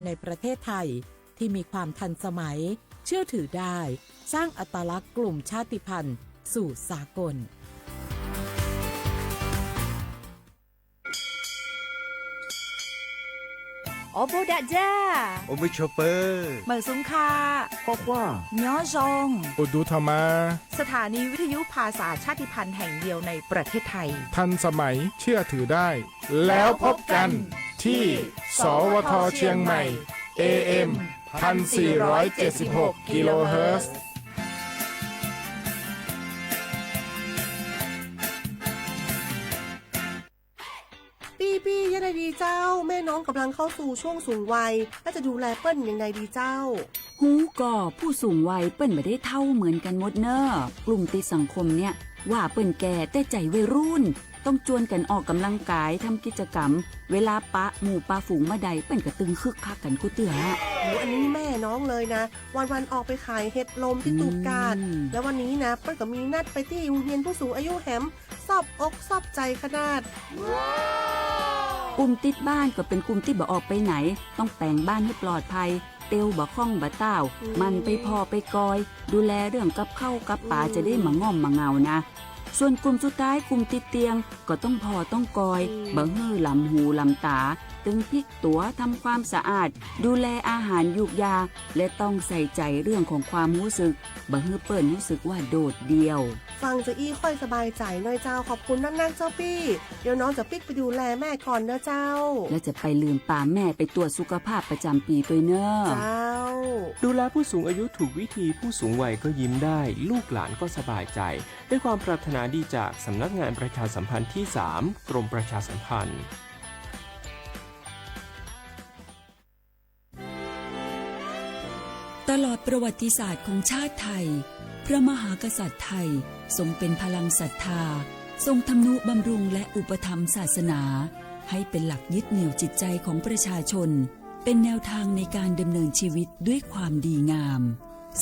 ในประเทศไทยที่มีความทันสมัยเชื่อถือได้สร้างอัตลักษณ์กลุ่มชาติพันธุ์สู่สากลโอโบดะจ้าโอมิโชเปอร์เหมือซุงคาพ่อว่าย้อจงอุดูธรรมาสถานีวิทยุภาษาชาติพันธุ์แห่งเดียวในประเทศไทยทันสมัยเชื่อถือได้แล้วพบกันที่สวทเชียงใหม่ AM 1476 กิโลเฮิรตซ์ปี้ยังไงดีเจ้าแม่น้องกำลังเข้าสู่ช่วงสูงวัยและจะดูแลเปิ้นยังไงดีเจ้าฮูก่อผู้สูงวัยเปิ้นไม่ได้เท่าเหมือนกันหมดเนอะกลุ่มติดสังคมเนี่ยว่าเปิ้นแก่แต่ใจวัยรุ่นต้องจวนกันออกกำลังกายทำกิจกรรมเวลาปะหมู่ปะฝูงมาใดเปิ้นก็ตึงคึกคักกันกูเตืออันนี้แม่น้องเลยนะวันออกไปขายเห็ดลมที่ตูกาดแล้ววันนี้นะเปิ้นก็มีนัดไปที่โรงเรียนผู้สูงอายุแหมซอบอกซอบใจขนาดกลุ่มติดบ้านก็เป็นกลุ่มที่บ่ออกไปไหนต้องแต่งบ้านให้ปลอดภัยเตียวบ่ข้องบ่เต้ามันไปพอไปกอยดูแลเรื่องกับเข้ากับป่าจะได้มาง่อมมาเงานะส่วนกลุ่มสุดท้ายกลุ่มติดเตียงก็ต้องพอต้องกอยบ่ฮื้อลำหูลำตาตึงพลิกตัวทำความสะอาดดูแลอาหารยูกยาและต้องใส่ใจเรื่องของความรู้สึกบ่ฮื้อเปิ้นรู้สึกว่าโดดเดี่ยวฟังจะอี้ค่อยสบายใจหน่อยเจ้าขอบคุณนักๆเจ้าปี้เดี๋ยวน้องจะปิ๊กไปดูแลแม่ก่อนเนอะเจ้าและจะไปลืมป่าแม่ไปตรวจสุขภาพประจำปีไปเนอะเจ้าดูแลผู้สูงอายุถูกวิธีผู้สูงวัยก็ยิ้มได้ลูกหลานก็สบายใจด้วยความปรารถนาดีจากสำนักงานประชาสัมพันธ์ที่ 3 กรมประชาสัมพันธ์ตลอดประวัติศาสตร์ของชาติไทยพระมหากษัตริย์ไทยทรงเป็นพลังศรัทธาทรงทำนุบำรุงและอุปถัมภ์ศาสนาให้เป็นหลักยึดเหนี่ยวจิตใจของประชาชนเป็นแนวทางในการดำเนินชีวิตด้วยความดีงาม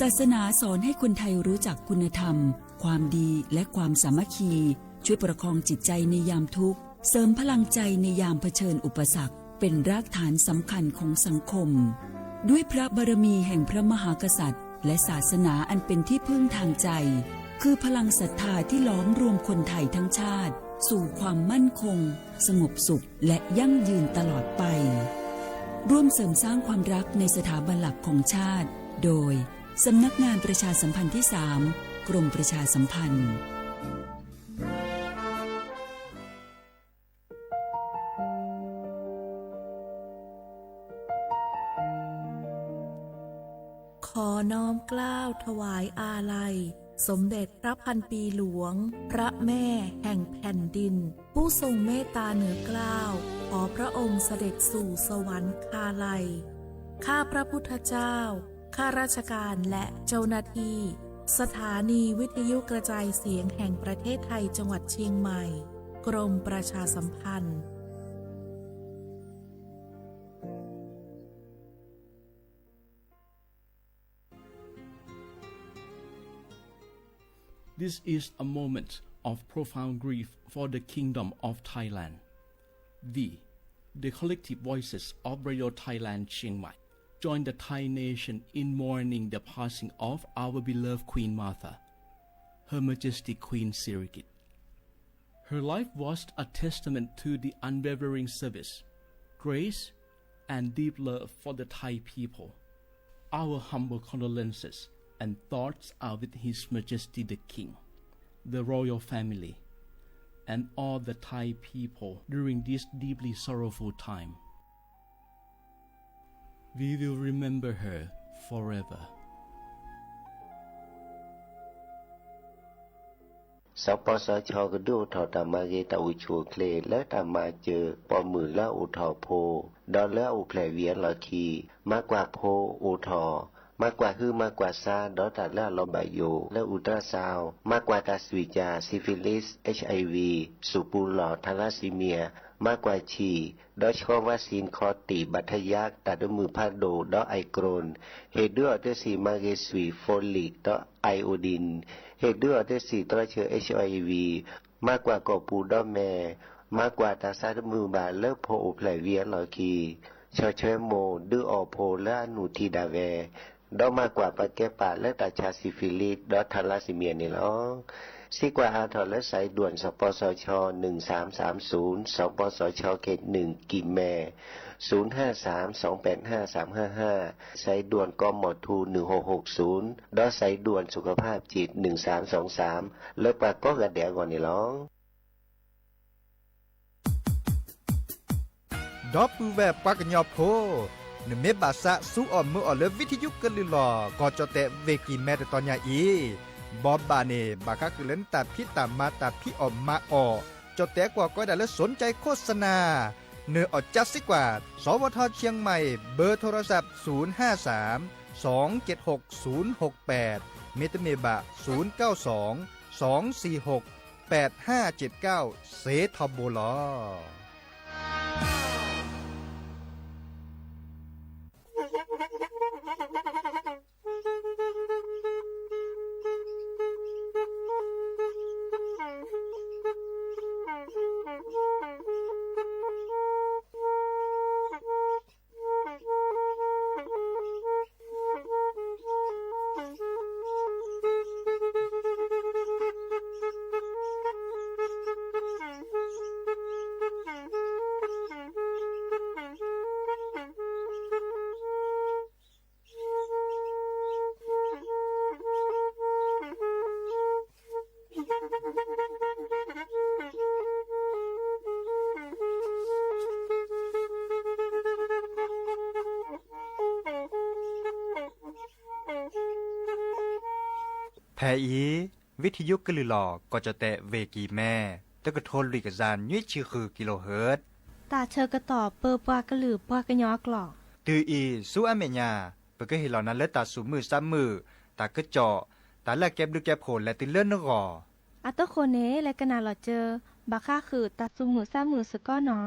ศาสนาสอนให้คนไทยรู้จักคุณธรรมความดีและความสามัคคีช่วยประคองจิตใจในยามทุกข์เสริมพลังใจในยามเผชิญอุปสรรคเป็นรากฐานสำคัญของสังคมด้วยพระบารมีแห่งพระมหากษัตริย์และศาสนาอันเป็นที่พึ่งทางใจคือพลังศรัทธาที่ล้อมรวมคนไทยทั้งชาติสู่ความมั่นคงสงบสุขและยั่งยืนตลอดไปร่วมเสริมสร้างความรักในสถาบันหลักของชาติโดยสำนักงานประชาสัมพันธ์ที่ 3 กรมประชาสัมพันธ์ขอน้อมเกล้าถวายอาลัยสมเด็จพระพันปีหลวงพระแม่แห่งแผ่นดินผู้ทรงเมตตาเหนือเกล้าขอพระองค์เสด็จสู่สวรรคาลัยข้าพระพุทธเจ้าข้าราชการและเจ้าหน้าที่สถานีวิทยุกระจายเสียงแห่งประเทศไทยจังหวัดเชียงใหม่กรมประชาสัมพันธ์This is a moment of profound grief for the Kingdom of Thailand. We, the collective voices of Radio Thailand Chiang Mai, join the Thai nation in mourning the passing of our beloved Queen Martha, Her Majesty Queen Sirikit. Her life was a testament to the unwavering service, grace, and deep love for the Thai people. Our humble condolences and thoughts are with His Majesty the King, the royal family, and all the Thai people during this deeply sorrowful time. We will remember her forever. สปสชกระดูทอตามาเกตาอุชัวเคลและตามาเจอปอมือละอุทอโพดอลและอุแผลเวียนละคีมากกว่าโพอุทอมากกว่าฮือมากกว่าซาดอตัดและลอบายโยและอุตราซาวมากกว่าตาสวิจาซิฟิลิส HIV สุปูหลอดทาลัสซีเมียมากกว่าฉี่ดอชคอวัคซีนคอตีบัทยักตัดมือพาโดดอไอโกรนเฮดด้วยอเตสีมาเกสวีโฟลิกดอไอโอดินเฮดด้วยอเตสีตัวเชื้อ HIV มากกว่ากอปูดอแม่มากกว่าตาซาดมือบาเลิกโพโอแผลเวียนหลอคี ชอเชโมดื้ออโพและอนุทีดาเวดอมากกว่าปะแกปะและตาชาซิฟิลิสดอทาลาซิเมียนี่ล้อซีกว่าอาทอและสายด่วนสปสช1330สปสชเขต1กิแม0532855355สายด่วนกมทู1660ดอสายด่วนสุขภาพจิต1323แล้วปะก็กระเดียก่อนนี่ล้อดอปูแวปากญอโพนเมบาสะสู้ออมมือออเลวิทยุกันลิลอก็จะแต่เวกีแม่ตอนยาอีบอบบาเนบาคักเล่นตัดพี่ตามมาตัดพี่ออมมาออจะแต่กว่าก็ได้และสนใจโฆษณาเนื้ออดจัดสิกว่าสวทเชียงใหม่เบอร์โทรศัพท์053 276 068เมตเมบะ092 246 8579เซทอโบลอแพอีวิทยุกลือหลอก็จะแตะเวกีแม่ตะกะโทนลุยกะจานยุ้ยชื่อคือกิโลเฮิรตซ์ตาเชอกระต่อเปอปากระหลือปากระยอกหลอกตืออีสู้อเมญาเปก็เห็นเหล่านั้นและตาสูมือซ้ำมือตากระเจาะตาแลกแก็บดูแก็บโผลและติเลื่อนนกออัตโคเนและกนาหลอเจอบาค่าคือตาซุมือซ้ำมือสก้อหนอ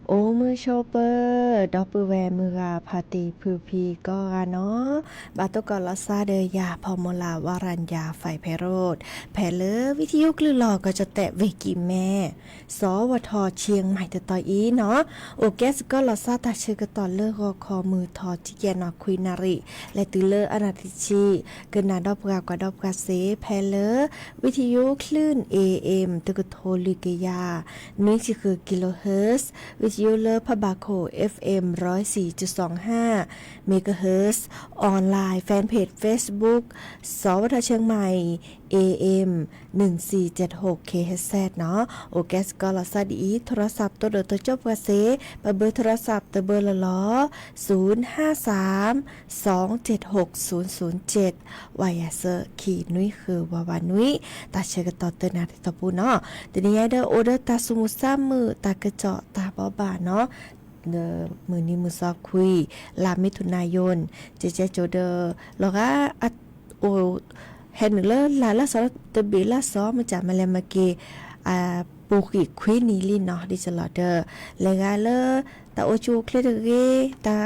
โอมือโชเปอร์ดอปเปอร์แวมือกาพาติพือพีก็เนาะบาตกอลซาเดยาพอมลาวารัญญาไฟไพโรดแผเลอวิทยุคลื่นหลอก็จะแตะเวกิแม่สวทเชียงใหม่แต่ต่ออีเนาะโอแกสก็ลซาตาชื่อก็ตอนเลิกคอมือทอที่แกนอคุยนาริและตือเลออนาติชีเกินนาดอบกากว่าดอบกาเซแผเลอวิทยุคลื่น AM ตกโทลิกยานี่คือกิโลเฮิรตซ์วิทยุเลอพะบาโค FM 104.25 เมกะเฮิรตซ์ออนไลน์แฟนเพจ Facebook สวทเชียงใหม่ AM 1476 KHz เนาะโอแกสก็ลาซาดีโทรศัพท์ตัวเดอตัวจบกว่าเซปะเบอร์โทรศัพท์ตะเบอร์ละล้อ053-276-007วายาเซอร์ขีนุ้ยคือวาวานุ้ยตาเชกต่อเตนาติตะปูเนาะทีนี้เดอโอเดอตาสมุซ้ำมือตากระเจาะตาบ่บ่าเนาะเดอมือนี้มือซอกคุยลามิถุนายนเจโจเดอแล้วก็โอเห็นเลลาละซอตะบีละซอมาจากมาเลมาเกปูกิควีนีลินเนาะดิจลอเดอแล้วก็เลตาโอจูเคลเดเกตา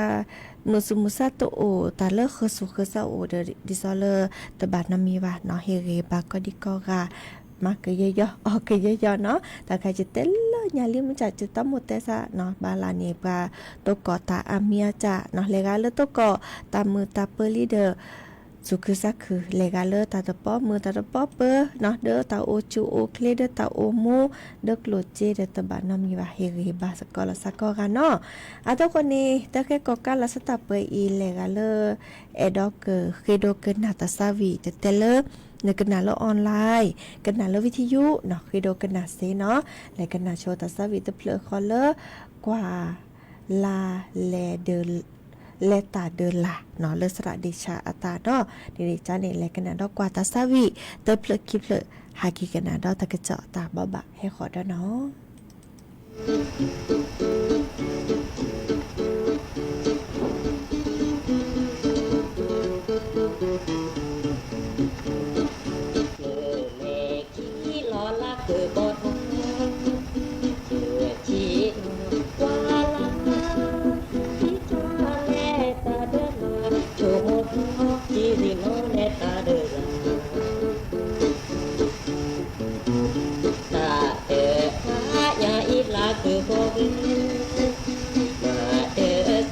มุสมุซาโตโอตาเลเคสุเคซาโอเดดิซอเลตบานามีวาเนาะเฮเรบาก็ดิก็กามากเยอะๆออกเยอะๆเนาะแต่ใครจะเต้นเลยอย่าลืมจะต้องหมดแต่ซะเนาะบาลานีปาตกอตาอาเมียจะเนาะเลกาเลตกอตามือตาเปลีเดอสุคือสักคือเลกาเลตาตะป๊อมือตาตะป๊อเปอเนาะเดอตาโอจูโอเคลเดตาโอโมเดกโลเจเดตบานามีวาเฮเรบาสกอลสักก็กันเนาะอะทุกคนนี้ตะแค่กอกันละสตาเปอีเลกาเลเอดอกเคโดเกนาตาซาวีเตเลในกันนาโลออนไลน์กันนาโลวิทยุเนาะคือโดกันนาเซเนาะและกันนาโชตาซาวิตเพลคอลเลอร์กว่าลาแลเดลเลตาเดลาเนาะเลสระดิชาอัตาเนาะดิจานี่และกันนาดอกกว่าตาซาวิเตเพลคิเพลหากิกันนาดอตะกะเจาะตาบ่บะให้ขอดเนาะHãy subscribe cho kênh Ghiền Mì Gõ để không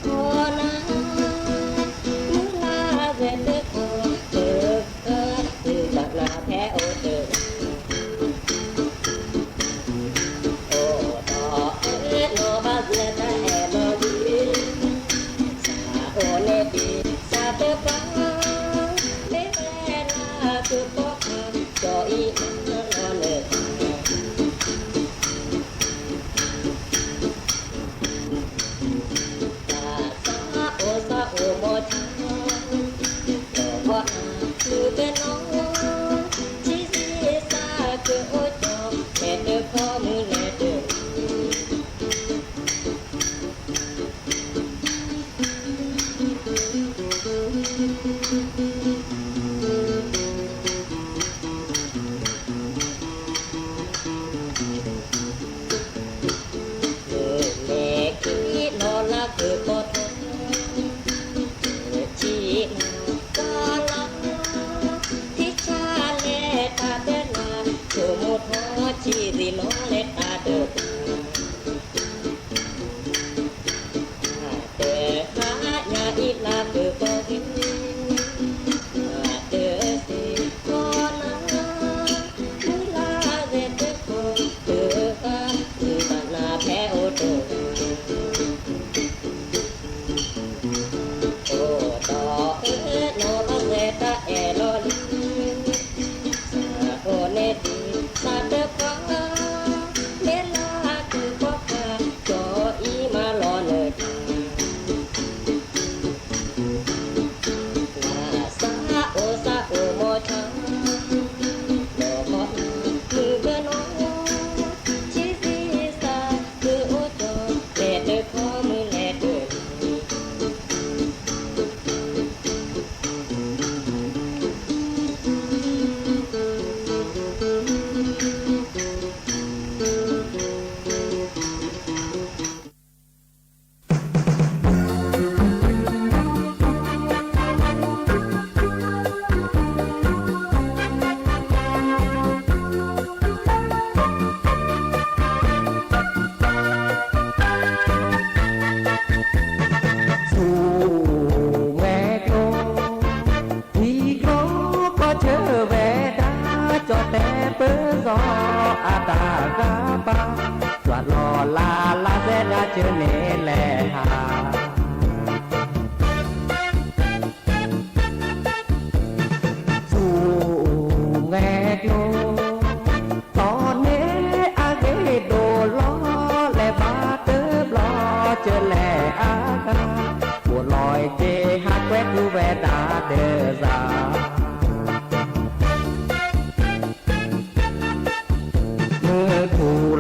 bỏ lỡ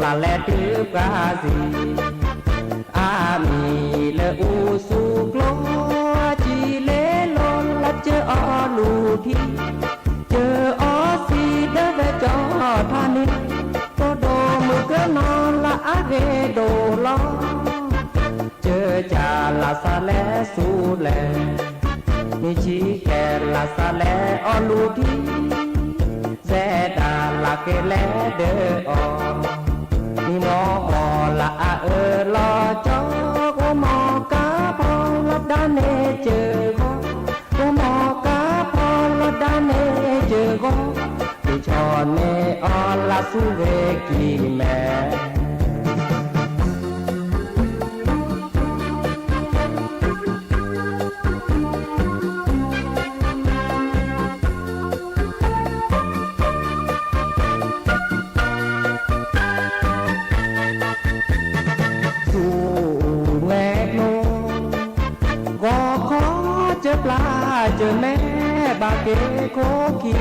la le tu gazi ami le usu glo chi le lon la che o lu thi che o si de ve cho tha ni to do mu ke non la a ge do lo che cha la sa le su le ni chi ke la sa le o lu thi ze da la ke le de o ni mo o la a lo cho ko mo ka po la da ne che go ko mo ka po la da ne che go ti cho ne o la su ve ki meปลาเจอแม่บาเกโคกี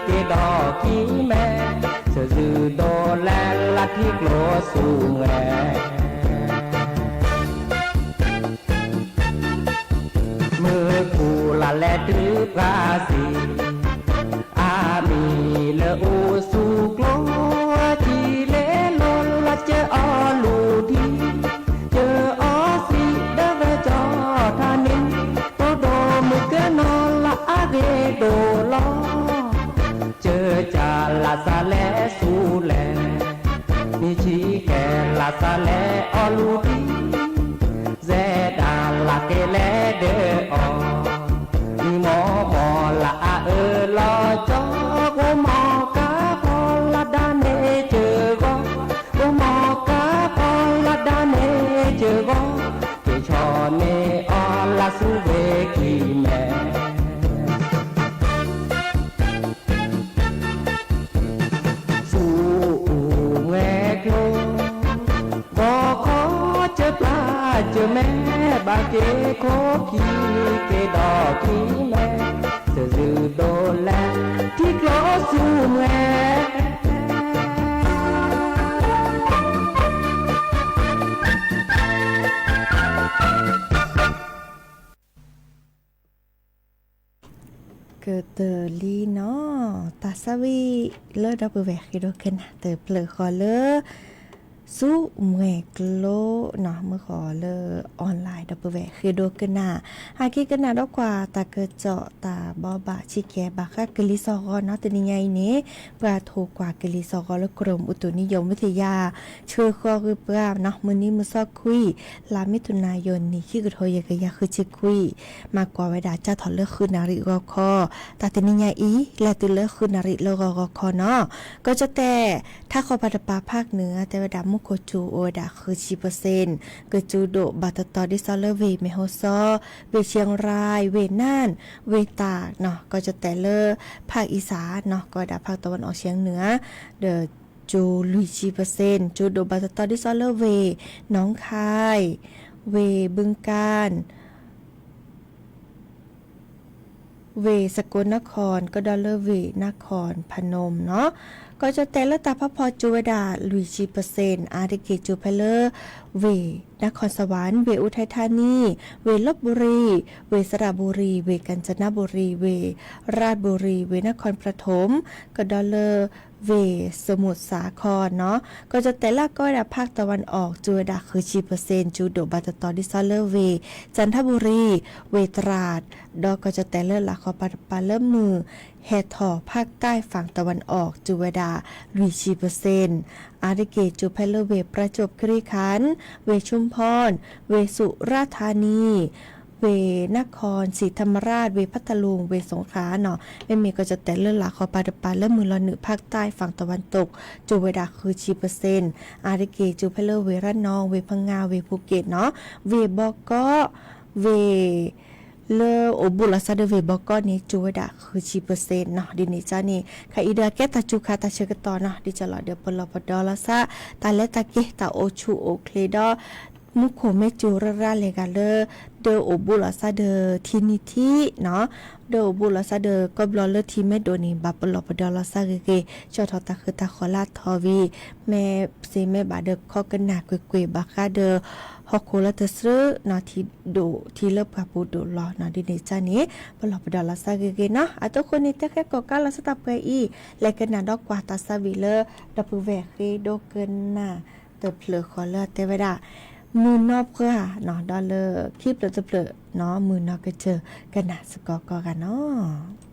เกดอกีแม่เสือจือโดแลลัดที่โกลสูงแงมือกูละแลดื้อกาสีอามีเลอูสูโกลจีเลลนละเจออลูทีเจออสีเดเวจอทานินque no la age do lo che cha la sa le su le ni chi ke la sa le o lu ti ze da la ke le de o ni mo mo la a lo cho ko mo ka ko la da ne che go ko mo ka ko la da ne che go ke cho ne o la su ve ki meเจอแม่บาเกโคกีเกดอกีแม่เจอจือโดแลที่โกลสูแม่เกิดเตอลีเนาะตาสวีเลอดับเบิลแวกโดขึ้นเตอเปลือคอเลอสู้เมื่อกโลเนาะเมื่อขอเลอออนไลน์ดับเบิลแวกคือโดกันนาหาคิดกันนาดอกกว่าตาเกิดเจาะตาบอบะชิแกบะค่ะกลิซอกเนาะตัวนี้ไงนี้ปลาถูกกว่ากลิซอกและกรมอุตุนิยมวิทยาชื่อข้อคือปลาเนาะมื้อนี้มื้อซอกคุยลามิถุนายนนี้คิดกระโทยกะยาคือจิคุยมากกว่าเวลาจะถอดเลือกคือนาริกอคอตาตัวนี้ไงอีและตัวเลือกคือนาริโลกอคอเนาะก็จะแต่ถ้าขอพัดปาภาคเหนือแต่เวลามุโคจูโอดาคือ10%ก็จูโดบัตตอดิซอลเลเวเมโฮซอเวเชียงรายเวน่านเวตากเนาะก็จะแต่เลอภาคอีสานเนาะก็ดาภาคตะวันออกเฉียงเหนือเดอจูลุย10%จูโดบัตตอดิซอลเลเวน้องคายเวบึงกาฬเวสกลนครก็ดอลเลอร์เวนครพนมเนาะก็จะแต่ละตาพพจูวดาลุย10%อาริเกจูเพเลอร์เวนครสวรรค์เวอุทัยธานีเวลบบุรีเวสระบุรีเวกาญจนบุรีเวราชบุรีเวนครปฐมก็ดอลเลอร์เวสมุทรสาครเนาะก็จะแต่ละก็ดาภาคตะวันออกจูวดาคือ10%จูโดบัตตอดิซอลเลอร์เวจันทบุรีเวตราดดอกก็จะแต่ละละขอปาเริ่มมือแฮทอภาคใต้ฝั่งตะวันออกจูวดาลุย10%อาริเกจูเพลเวประจวบคีรีขันธ์เวชุมพรเวสุราษฎร์ธานีเวนครศรีธรรมราชเวพัทลุงเวสงขลาเนาะไม่มีก็จะแต่เลือหลักขอปาเริ่มมือละหนึ่งภาคใต้ฝั่งตะวันตกจูวดาคือ10%อาริเกจูเพลเวระนองเวพังงาเวภูเก็ตเนาะเวบอก็เวเลอโอบุลาซาเดเวบอกก็นี้จูวดาคือ10%เนาะดินี่จ้านี่ค่ะอีเดาแกตาจูคาตาเชกตอเนาะดิจะหลอเดปลอปดอลาซาตาเลตาเกตาโอชูโอเคลดอ มุโคเมจูระเลกาเลเดอโอบุลาซาเดอทินิทิเนาะเดอโอบุลาซาเดอก็บลอเลทีเมโดนีบับปลอปดอลาซาเกเกจอทอตาคือตาคอลาทอวีแม่เซเมบาเดอคอกันหนักเกวยบาคาเดอฮอกโคลาเตสร์นาทีโดทีเลิบกับปูโดลอนาดิเนจานี้ปลอปดอลาซาเกเกเนาะอะตุคนนี้แต่แค่ก็กาลาสตาเปอีและกันนาดอกกว่าตาซาวิเลดับเวคโดเกินน่ะเตเพลคอลเลเตเวดามือนอบเพื่อเนาะดอลเลอร์คลิปเราจะเปลือเนาะมือนอกก็เจอกันนะสกอกันเนาะ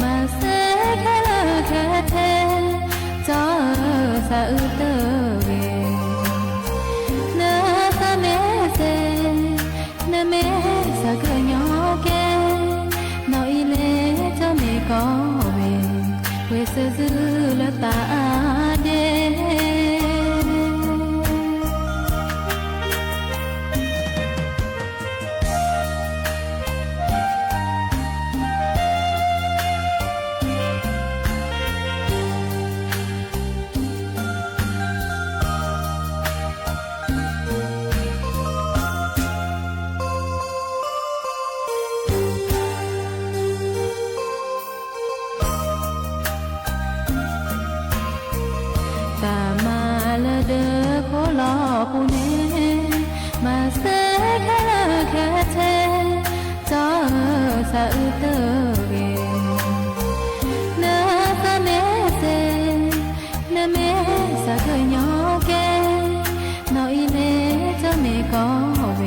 มาเสแค่แค่ sa u tơ về nơ sa mẹ se nơ mẹ sa cơ nhỏ kê nói lệ cho mẹ có về quê sơ dư lỡ ta đêปูเนมาเสกแค่เธอจอสะอึเตอเวเนสะเมเซเนเมสะเคยยอแกนอยเลจะเมก็เว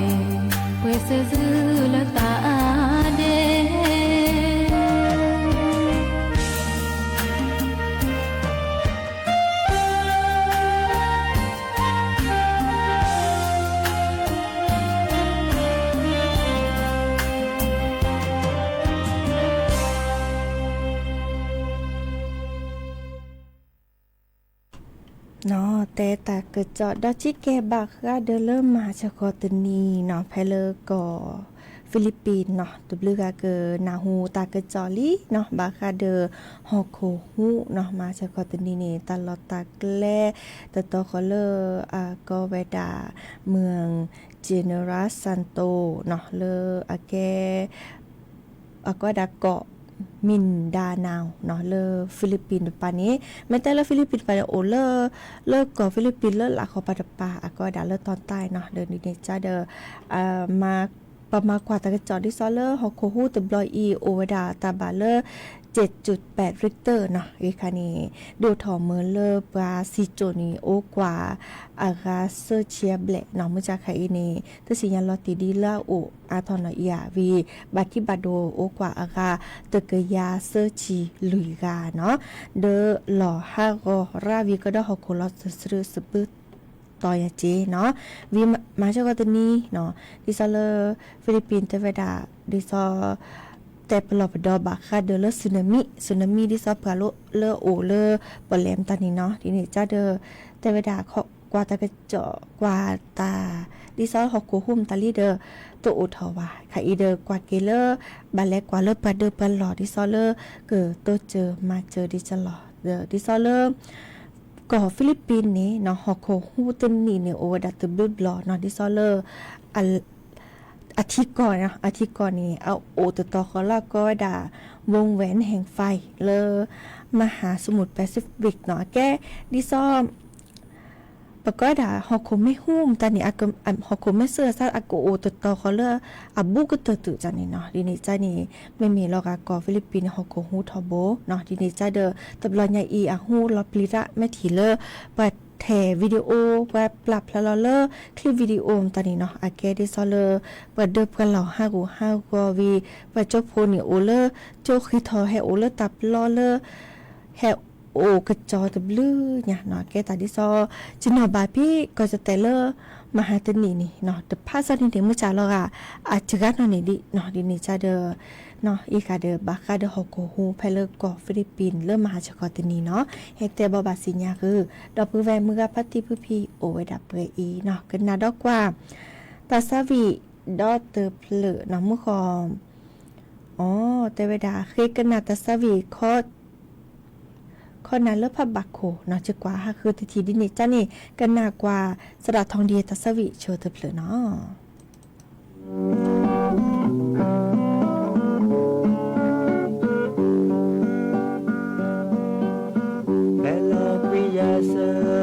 เวเซซือละตาเดเนาะแต่ตาเกิดจอดดอจิแกบักก็เดเริ่มมาจากตนีเนาะไพเลก็ฟิลิปปินส์เนาะตุบลือกาเกนาฮูตาเกิดจอลีเนาะบาคาเดฮอโคฮูเนาะมาจากตนีนี่ตลอดตาแกลแต่ต่อคอเลก็เวดาเมืองเจเนอรัสซันโตเนาะเลแกก็ดาเกาะมินดานาวเนาะเลฟิลิปปินส์ปานี้ไม่แต่ละฟิลิปปินส์ปาโอเลก็ฟิลิปปินส์เลหลักของปาตปาก็ดาเลตอนใต้เนาะเดินนี่จ้าเดมาประมาณกว่าตะกจอที่ซอเลฮอกโคฮูตบลอยอีโอวดาตาบาเล7.8 ริกเตอร์เนาะอีกค่ะนี่ดูถอเมอเลปราซิโจนีโอกว่าอากาเซเชียเบลเนาะมุจากไคนี่ตสิยันลอติดีลาโออาทอนอียาวีบัติบาโดโอกว่าอากาตะกยาเซชีลุยกาเนาะเดหล่อฮากอราวีก็ได้ฮอกโคลอสสรุสปึต่อยเจเนาะวีมาจากตนี้เนาะดิซาเลฟิลิปปินส์เทวดาดิซอแต่ปลอบดอบาคาเดลสึนามิดิซอปกาเลโอเลปแลมตานี่เนาะทีนี้จ้าเดแต่เวดากว่าตากระเจาะกว่าตาดิซอฮอกโกหุมตาลีเดตัวอุทวาค่ะอีเดกว่าเกเลบาเลกว่าเลปาเดปลอดิซอเลเกิดตัวเจอมาเจอดิซลอเดดิซอเลก็ฟิลิปปินส์นี่เนาะฮอกโกฮูตันนี่เนี่ยโอวดาตบลบลอเนาะดิซอเลอาทิตย์ก่อนนี่เอาโอตตอคอลาก็ด่าวงแหวนแห่งไฟเลมหาสมุทรแปซิฟิกเนาะแกดิซอมปก็ด่าฮอกโคไม่หุ้มตอนนี้ฮอกโคไม่เสื้อซาอากโอตตอคอลาอับบุกตตุจันนี่เนาะดินี่จ้านี่ไม่มีลอกากอฟิลิปปินส์ฮอกโคฮูทอโบเนาะดินี่จ้าเดอตบลอนยาอีอะฮูลอปลิระแม่ถีเลปัดแถวิดีโอแบบปรับแล้วเลอคลิปวิดีโอตอนนี้เนาะอาเกดิซอเลเปิดเดิบกันเหล่า5 กวีเปิดจบโพนี่โอเลโจคิทอให้โอเลตับลอเลให้โอกระจอตบลือเนี่ยเนาะแกตาดิซอจินอบบาพี่ก็จะแต่เลมหาตนีนี่เนาะแต่ภาษานี่ถึงเมื่อจ้าเราอาจจะกันนี่ดิเนาะดินี่จ้าเดอเนาะอีกาเดบาคาเดฮอกโกฮูไพเลกอฟิลิปปินส์เริ่มมหาชกตนีเนาะเฮกเตบอบาสิญญาคือดอกพือแวมือพัตติพือพีโอเวดับเปอีเนาะกันนาดอกกว่าตาซาวีดอเตอร์เพลเนาะมือคอมแต่เวดาเคกันนาตาซาวีข้อนั้นเลิกพับบักโคเนาะจะกว่าคือทีดินิจ้านี่กันนากว่าสระทองดีตาซาวีโชเตอร์เพลเนาะ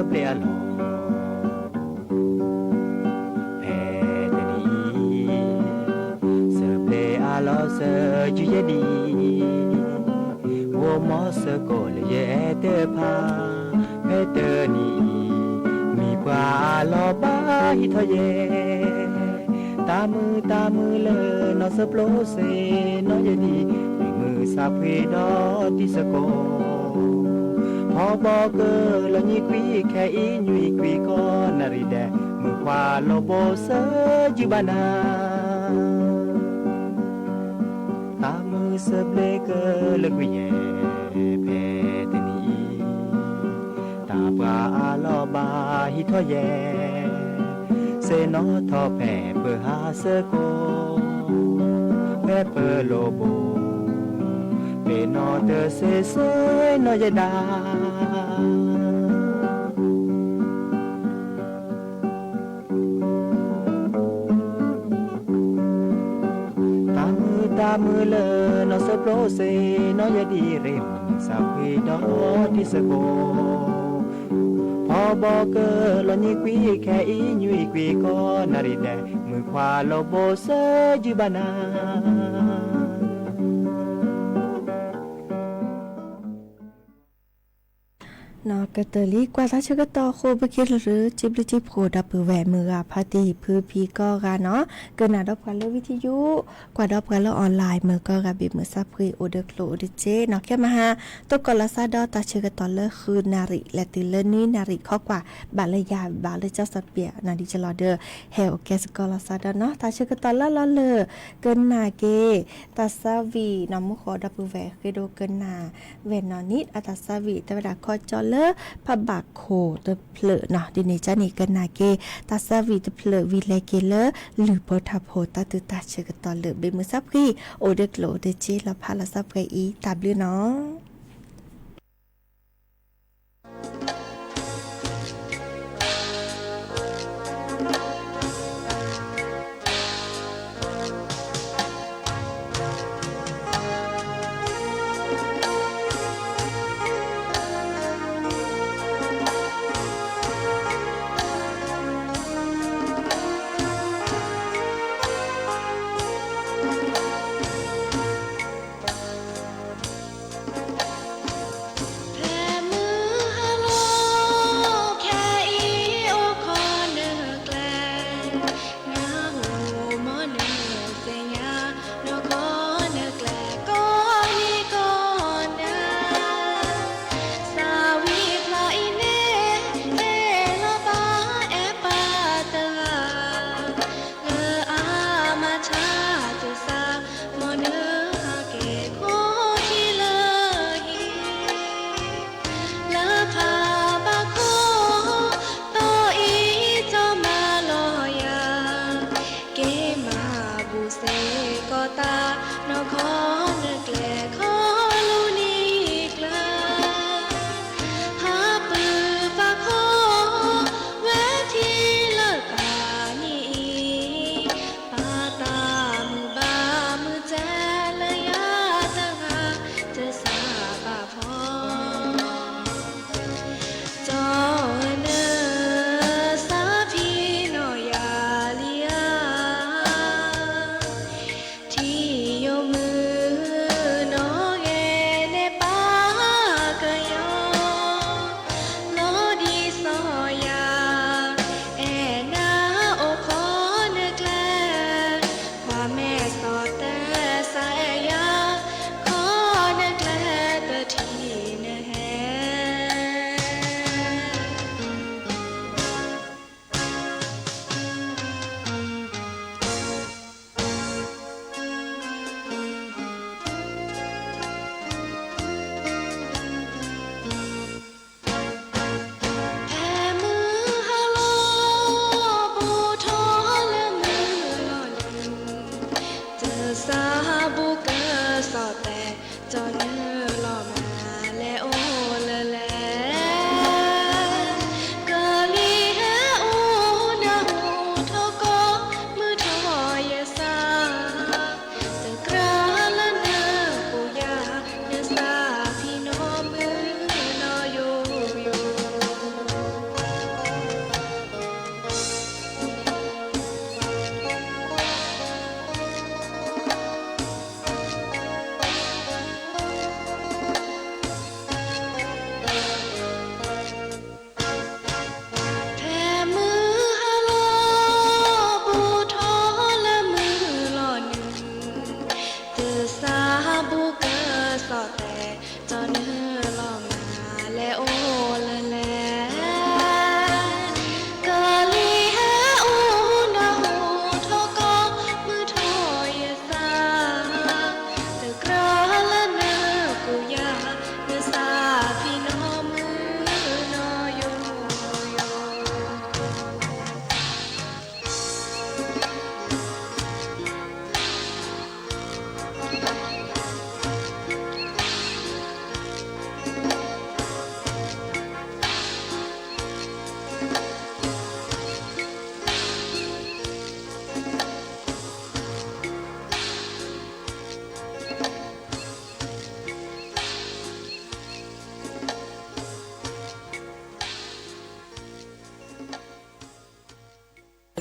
เปลี่ยนแผ่ตนีเสเปลอาลอเสจุยดีวัวมอสโกลเยเตพาแผ่ตนีมีกว่าลอบาฮิทเยตามือเลนอสโปรเซนอยดีมือซาเพดอติสโก พอบอกเกอละนี่กวีแค่อียุยกวีก็นาริแดมือขวาโลโบเซจิบานาตามือเสบเลเกอละกวีแย่เพตนีตาปลาอาลอบาฮิทอแยเซนอทอแผ่เปหาเสโกแม่เปโลโบเปนอเตเซเซนอยดาตามือเลอนอสโปรเซนอยดีเรมสับวีดอที่สโกพอบอกเกอลอนี่กวีแค่อียุยกวีก็นาริแดมือขวาโลโบเซจิบานานอกกะเตลีกว่าราชกตอโคบะคิดหรือจิบลิจิโพดับแหวมือพาตีพือพีก็กาเนาะเกินหน้าดอกกันเลยวิทยุกว่าดอกกันเลยออนไลน์มือก็กะบิมือซับพรีโอเดโคลโอเดเจเนาะแค่มาหาตกกลซาดอตาชกตอเลคือนาริและติเลนี่นาริข้อกว่าบาลยาบาลเจ้าสัตเปียนาดิจลอเดอร์เฮลแกสกลซาดอเนาะตาชกตอเลเลเกินหน้าเกตาซาวีนำมุขอดับแหวคือโดเกินหน้าเวนอนิดอัตาซาวีแต่เวลาคอจอเลพะบักโคตะเพลเนาะดิเนจานี่กันนาเกตาซาวีตะเพลวีเลเกเลหรือโพทาโพตาตุตาเชกตอเลเบมือซับกีโอเดกโลเดเจลาพาลาซับไกอีตาบลือเนาะ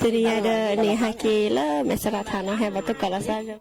Jadi ada ni haki le masalah tanah yang betul kalau saja.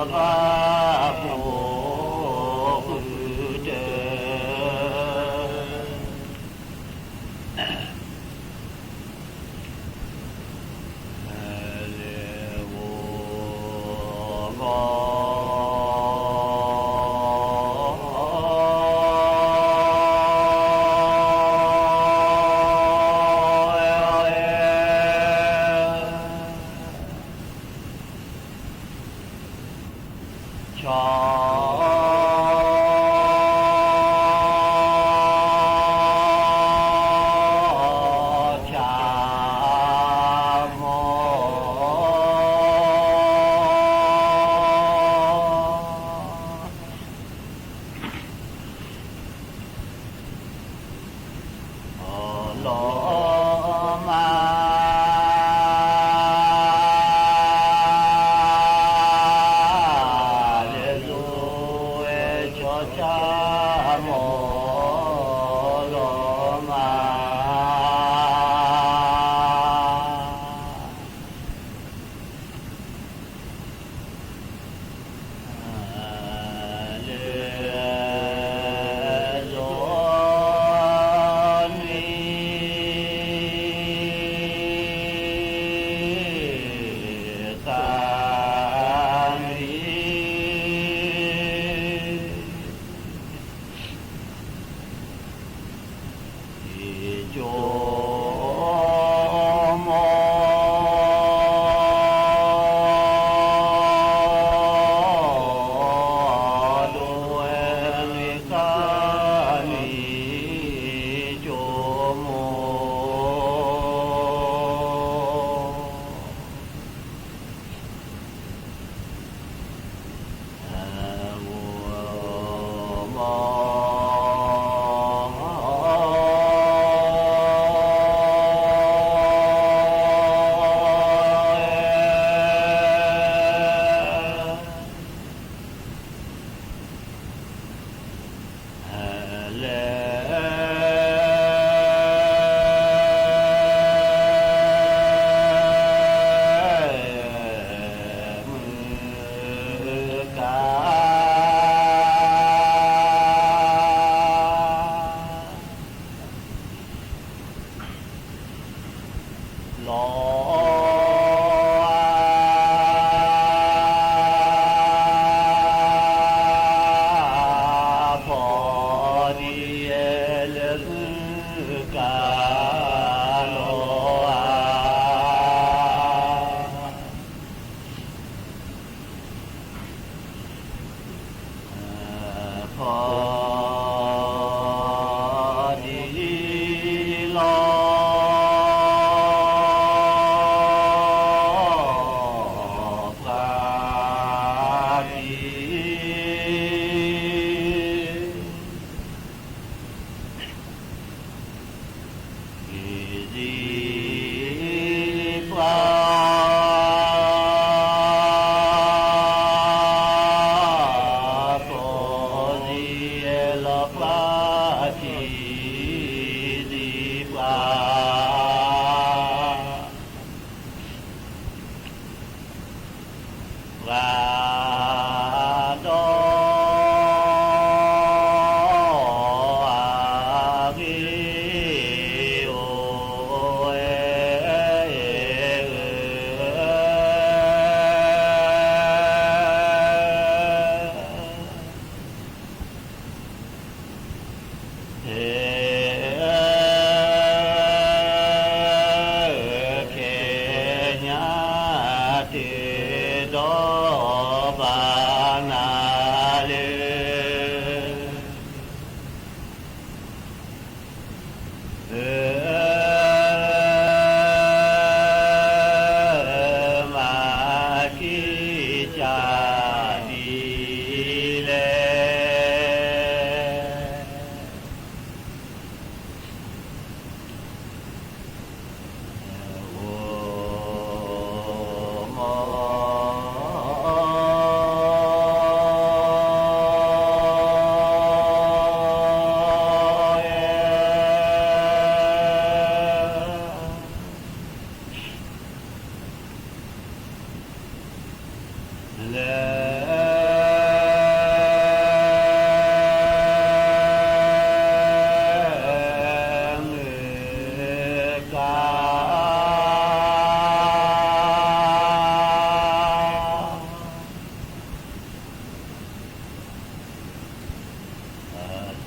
Hallelujah.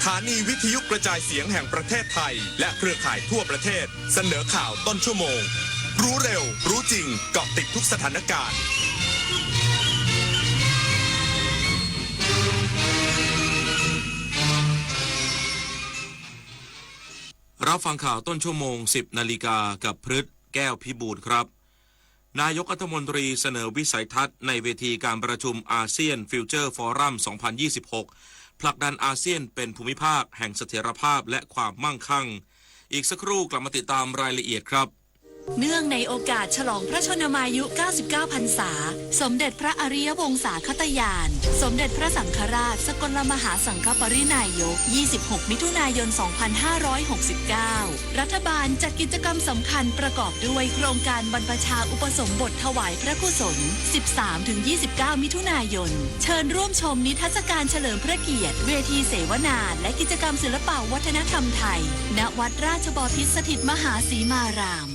ถานีวิทยุกระจายเสียงแห่งประเทศไทยและเครือข่ายทั่วประเทศเสนอข่าวต้นชั่วโมงรู้เร็วรู้จริงเกาะติดทุกสถานการณ์รับฟังข่าวต้นชั่วโมง 10 นาฬิกากับพฤทธิ์แก้วพิบูลครับนายกรัฐมนตรีเสนอวิสัยทัศน์ในเวทีการประชุมอาเซียนฟิวเจอร์ฟอรัม 2026 ผลักดันอาเซียนเป็นภูมิภาคแห่งเสถียรภาพและความมั่งคั่งอีกสักครู่กลับมาติดตามรายละเอียดครับ เนื่องในโอกาสฉลองพระชนมายุ 99 พรรษาสมเด็จพระอริยวงศาคตยานสมเด็จพระสังฆราชสกลมหาสังฆปรินายก 26 มิถุนายน 2569 รัฐบาลจัดกิจกรรมสำคัญประกอบด้วยโครงการบรรพชาอุปสมบทถวายพระกุศล 13-29 มิถุนายน เชิญร่วมชมนิทรรศการเฉลิมพระเกียรติเวทีเสวนาและกิจกรรมศิลปวัฒนธรรมไทยณวัดราชบพิตรสถิตมหาสีมาราม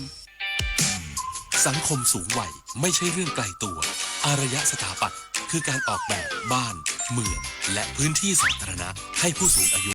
สังคมสูงวัยไม่ใช่เรื่องไกลตัวอารยสถาปัตย์คือการออกแบบบ้านเมืองและพื้นที่สาธารณะให้ผู้สูงอายุ